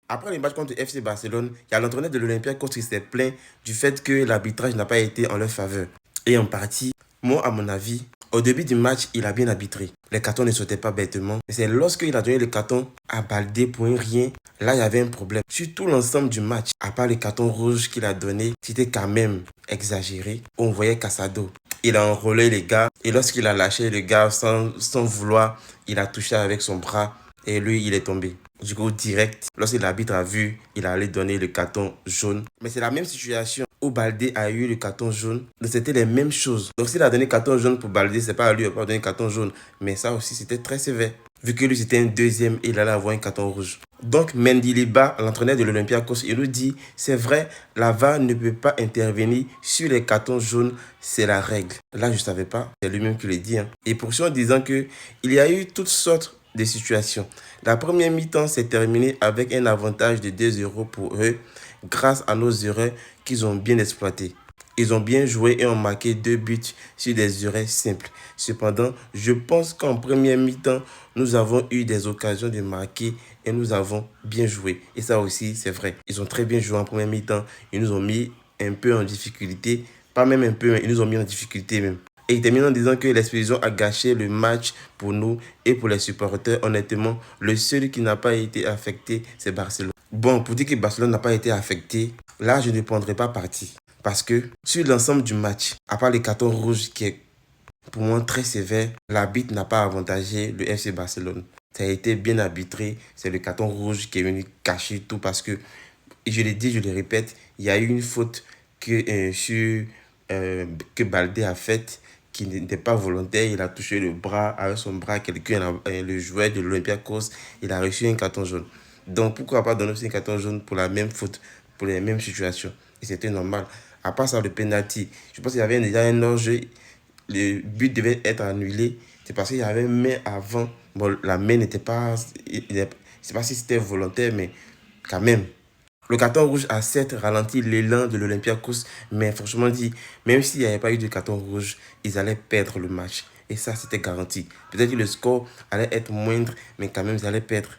Après le match contre FC Barcelone, il y a l'entraîneur de l'Olympiakos qui s'est plaint du fait que l'arbitrage n'a pas été en leur faveur. Et en partie, moi, à mon avis, au début du match, il a bien arbitré. Les cartons ne sautaient pas bêtement. Mais c'est lorsqu'il a donné le carton à Baldé pour un rien, là, il y avait un problème. Sur tout l'ensemble du match, à part le carton rouge qu'il a donné, c'était quand même exagéré. On voyait Casado. Il a enrôlé les gars. Et lorsqu'il a lâché le gars sans vouloir, il a touché avec son bras. Et lui, il est tombé. Du coup, direct, lorsque l'arbitre a vu, il allait donner le carton jaune. Mais c'est la même situation où Baldé a eu le carton jaune. Donc, c'était les mêmes choses. Donc, s'il a donné carton jaune pour Baldé, c'est pas à lui de pas donner carton jaune. Mais ça aussi, c'était très sévère. Vu que lui, c'était un deuxième, il allait avoir un carton rouge. Donc, Mendilibar, l'entraîneur de l'Olympiakos, il nous dit, c'est vrai, la VAR ne peut pas intervenir sur les cartons jaunes, c'est la règle. Là, je ne savais pas, c'est lui-même qui le dit. Et poursuit en disant que il y a eu toutes sortes de situations. La première mi-temps s'est terminée avec un avantage de 2-0 pour eux grâce à nos erreurs qu'ils ont bien exploitées. Ils ont bien joué et ont marqué 2 buts sur des erreurs simples. Cependant, je pense qu'en première mi-temps, nous avons eu des occasions de marquer et nous avons bien joué. Et ça aussi, c'est vrai. Ils ont très bien joué en première mi-temps. Ils nous ont mis un peu en difficulté. Pas même un peu, mais ils nous ont mis en difficulté même. Et il termine en disant que l'explosion a gâché le match pour nous et pour les supporters. Honnêtement, le seul qui n'a pas été affecté, c'est Barcelone. Bon, pour dire que Barcelone n'a pas été affecté, là, je ne prendrai pas parti. Parce que sur l'ensemble du match, à part les cartons rouges qui est pour moi très sévère, l'arbitre n'a pas avantagé le FC Barcelone. Ça a été bien arbitré. C'est le carton rouge qui est venu cacher tout parce que, je l'ai dit, je le répète, il y a eu une faute que Baldé a faite qui n'était pas volontaire. Il a touché le bras, avec son bras, quelqu'un, le joueur de l'Olympiakos, il a reçu un carton jaune. Donc pourquoi pas donner aussi un carton jaune pour la même faute, pour les mêmes situations. Et c'était normal. À part ça, le penalty, je pense qu'il y avait déjà un hors-jeu. Le but devait être annulé. C'est parce qu'il y avait une main avant. Bon, la main n'était pas... Je ne sais pas si c'était volontaire, mais quand même. Le carton rouge a certes ralenti l'élan de l'Olympiakos, mais franchement dit, même s'il n'y avait pas eu de carton rouge, ils allaient perdre le match. Et ça, c'était garanti. Peut-être que le score allait être moindre, mais quand même, ils allaient perdre.